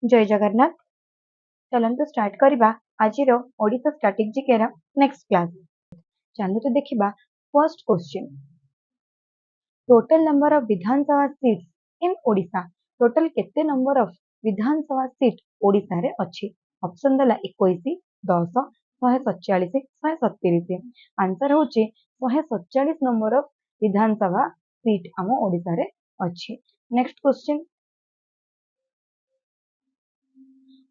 जय जगन्नाथ। चलନ୍ତୁ स्टार्ट करबा आजिर ओडिशा स्टैटिक जीके रा नेक्स्ट क्लास। चलନ୍ତୁ देखिबा first question. Total number of Vidhan Sabha seats in Odisha. Total केते number of Vidhan Sabha seat Odisha रे अछि? ऑप्शन देला 21, 10, 147, 137। आंसर होची 147 नंबर ऑफ विधानसभा सीट आम ओडिशा रे अछि। Next question.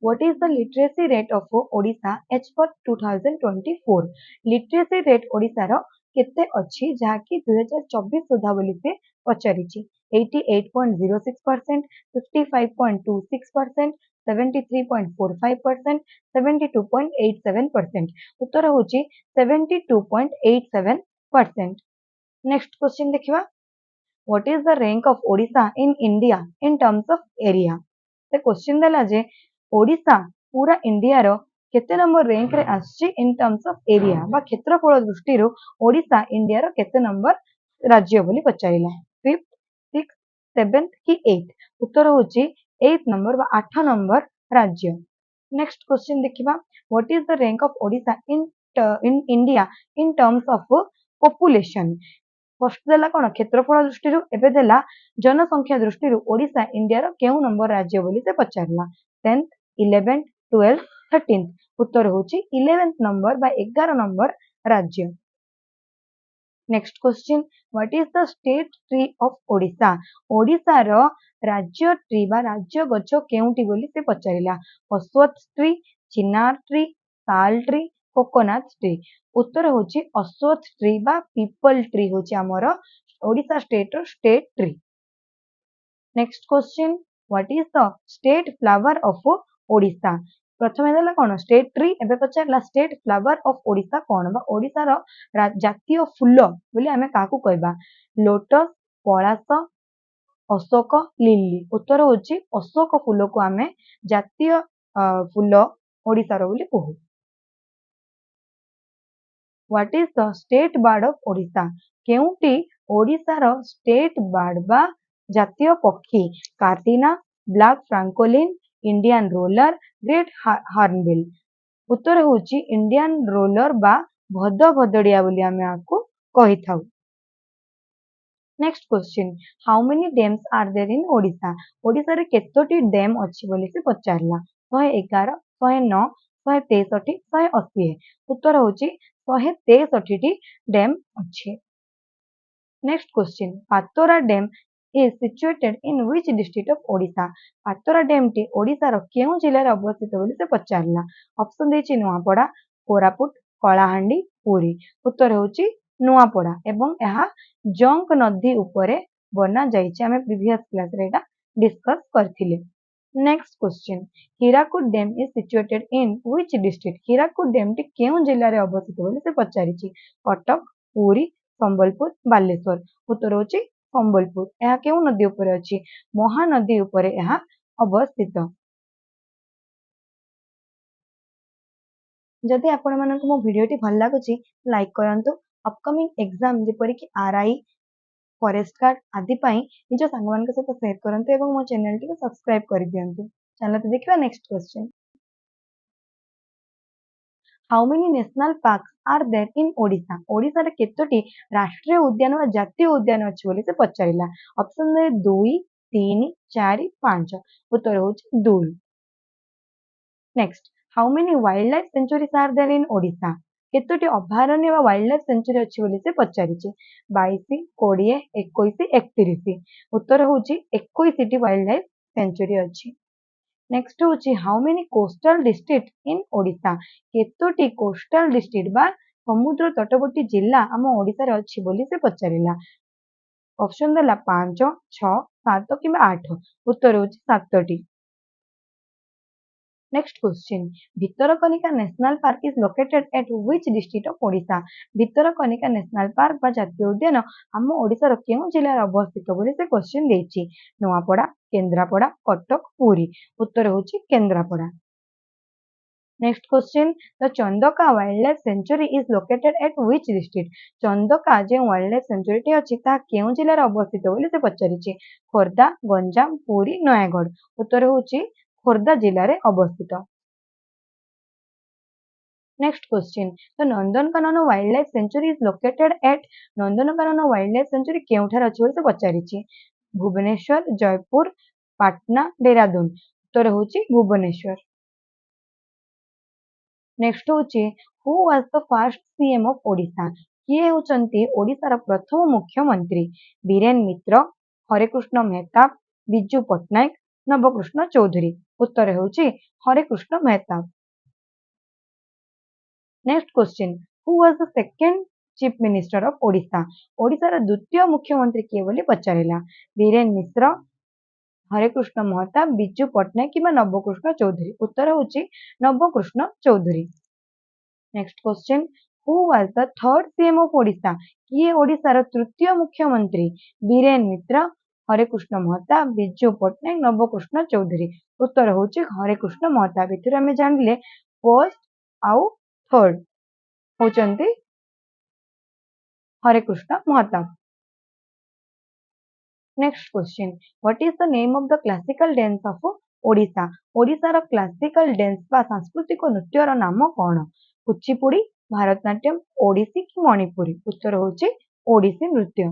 What is the literacy rate of Odisha as per 2024? Literacy rate Odisha रो केते अछि जहाँकि 2024 सुधा बोली से पचारिछि। 88.06%, 55.26%, 73.45%, 72.87%। उत्तर होची 72.87%। नेक्स्ट क्वेश्चन देखिबा। What is the rank of Odisha in India in terms of area? तो क्वेश्चन देला जे ओडिशा पूरा इंडिया रो केते नंबर रैंक रे आछि इन टर्म्स ऑफ एरिया बा क्षेत्रफल दृष्टि रो ओडिशा इंडिया रो केते नंबर राज्य बोली पचारिला। 5th, 6th, 7th कि 8th? उत्तर होची 8th नंबर बा 8 नंबर राज्य। नेक्स्ट क्वेश्चन देखिबा। What is the rank of Odisha in India in terms of population? First देला कोन क्षेत्रफल दृष्टि रो, एबे देला जनसंख्या दृष्टि रो ओडिशा इंडिया रो केउ नंबर राज्य बोली से पचारला। 10th, 11th, 12th, 13th? उत्तर होची 11th नंबर बा 11 नंबर राज्य। Next question. What is the state tree of Odisha? Odisha रो राज्य ट्री बा राज्य गछ केउटी बोली से पचारिला। Ashwattha tree, chinar tree, sal tree, coconut tree? उत्तर होची अश्वत्थ ट्री बा पीपल ट्री होची हमर ओडिशा स्टेट रो state tree. Next question. What is the state flower of Odisha? प्रथमे देला कोन स्टेट ट्री, एबे पचारला स्टेट फ्लावर ऑफ ओडिशा कोन बा ओडिशा रो जातीय फूल बोली हमें काकू कहबा। लोटस, पलाश, अशोक, लिली? उत्तर होची अशोक फूल को हमें जातीय फूल ओडिशा रो बोली कहू। What is the state bird of Odisha? केउटी ओडिशा रो स्टेट बर्ड बा जातीय पक्षी? कार्टिना, black francolin, Indian roller, great hornbill? उत्तर होची इंडियन रोलर बा भद भदड़िया बोली हमें आपको कही थाउ। Next question. How many dams are there in Odisha? Odisha रे केतोटी डैम अछि बोली से पचारला। 111, 109, 163, 180? उत्तर होची 163 टी डैम अछि। Next question. Patora dam is situated in which district of Odisha? Patora dam टी ओडिशा रो केउ जिल्ला रे अवस्थित बोली से पचारला। ऑप्शन देछि नुआपड़ा, कोरापुट, कलाहांडी, पुरी? उत्तर होची नुआपड़ा एवं यहा जंक नदी उपरे बना जाइछि। हमें प्रीवियस क्लास रे एटा डिस्कस करथिले। Next question. Hirakud dam is situated in which district? Hirakud dam T केउ जिल्ला रे अवस्थित बोली से पचारिछि। कटक, पुरी, संबलपुर, बालेश्वर? उत्तर होची संबलपुर। यह केउ नदी उपरे अछि? महानदी उपरे यह अवस्थित। जदि आपण मानक मो वीडियोटी भल लागुची लाइक करंतु। अपकमिंग एग्जाम जेपरि कि आरआई, फॉरेस्ट गार्ड आदि पई निज सांगमान के साथ शेयर करंतु एवं मो चैनल टी को सब्सक्राइब कर दियंतु। चलते देखिबा next question. How many national parks are there in Odisha? Odisha रे केतोटी राष्ट्रीय उद्यान व जातीय उद्यान अछि बोली से पचारिला। ऑप्शन दे 2, 3, 4, 5? उत्तर होची 2। Next. How many wildlife sanctuaries are there in Odisha? केतोटी अभयारण्य व वाइल्ड लाइफ सेंचुरी अछि बोली से पचारिछि। 22, 20, 21, 31? उत्तर होची 21 टी वाइल्ड लाइफ सेंचुरी अछि। नेक्स्ट होची how many coastal district in Odisha? केतोटी कोस्टल डिस्ट्रिक्ट बा समुद्र तटवर्ती जिल्ला हम ओडिशा रे अछि बोली से पचारिला। ऑप्शन देला 5, 6, 7 कि 8? उत्तर होची 7 T. Next question. Bhitarkanika national park is located at which district of Odisha? Bhitarkanika national park बा जातीय उद्यान हम ओडिशा रो केउ जिल्ला रे अवस्थित बोली से क्वेश्चन देछि। नुआपड़ा, केंद्रापड़ा, कटक, पुरी? उत्तर होची Kendrapara. Next question. The Chandaka wild life sanctuary is located at which district? Chandaka J wild life sanctuary T अछि ता केउ जिल्ला रे अवस्थित बोली से पचारिछि। खोर्धा, गंजाम, पुरी, नयागढ़? उत्तर होची ଖୋର୍ଦ୍ଧା ଜିଲ୍ଲାରେ ଅବସ୍ଥିତ। Next question, the Nandankanan wildlife sanctuary is located at, Nandankanan wildlife sanctuary କେଉଁଠାରେ ଅଛି ବୋଲି ସେ ପଚାରିଛି। ଭୁବନେଶ୍ୱର, ଜୟପୁର, ପାଟନା, ଡେରାଡୁନ। ଉତ୍ତର ହେଉଛି ଭୁବନେଶ୍ୱର। ନେକ୍ସଟ ହେଉଛି who was the first CM of Odisha, କିଏ ହେଉଛନ୍ତି ଓଡ଼ିଶାର ପ୍ରଥମ ମୁଖ୍ୟମନ୍ତ୍ରୀ। ବୀରେନ ମିତ୍ର, ହରେକୃଷ୍ଣ ମେହତାବ, ବିଜୁ ପଟ୍ଟନାୟକ, ନବକୃଷ୍ଣ ଚୌଧୁରୀ। ଉତ୍ତର ହେଉଛି Harekrushna Mahtab. Next question, who was the second chief minister of Odisha, ଓଡ଼ିଶାର ଦ୍ୱିତୀୟ ମୁଖ୍ୟମନ୍ତ୍ରୀ କିଏ ବୋଲି ପଚାରିଲା। ବୀରେନ ମିଶ୍ର, ହରେକୃଷ୍ଣ ମହତାବ, ବିଜୁ ପଟ୍ଟନାୟକ କିମ୍ବା ନବକୃଷ୍ଣ ଚୌଧୁରୀ। ଉତ୍ତର ହେଉଛି Nabakrushna Choudhury. Next question, who was the third CM of Odisha, କିଏ ଓଡ଼ିଶାର ତୃତୀୟ ମୁଖ୍ୟମନ୍ତ୍ରୀ। ବୀରେନ ମିତ୍ର, ହରେକୃଷ୍ଣ ମହତାବ, ବିଜୁ ପଟ୍ଟନାୟକ, ନବକୃଷ୍ଣ ଚୌଧୁରୀ। ଉତ୍ତର ହେଉଛି ହରେକୃଷ୍ଣ ମହତାବ। ଏଥିରୁ ଆମେ ଜାଣିଲେ ଫର୍ଷ୍ଟ ଆଉ ଥର୍ଡ ହେଉଛନ୍ତି Harekrushna Mahtab. Next question, what is the name of the classical dance of Odisha, ଓଡ଼ିଶାର କ୍ଲାସିକାଲ ଡ୍ୟାନ୍ସ ବା ସାଂସ୍କୃତିକ ନୃତ୍ୟର ନାମ କଣ। କୁଚିପୁଡ଼ି, ଭାରତନାଟ୍ୟମ, ଓଡ଼ିଶୀ କି ମଣିପୁରୀ। ଉତ୍ତର ହେଉଛି ଓଡ଼ିଶୀ ନୃତ୍ୟ।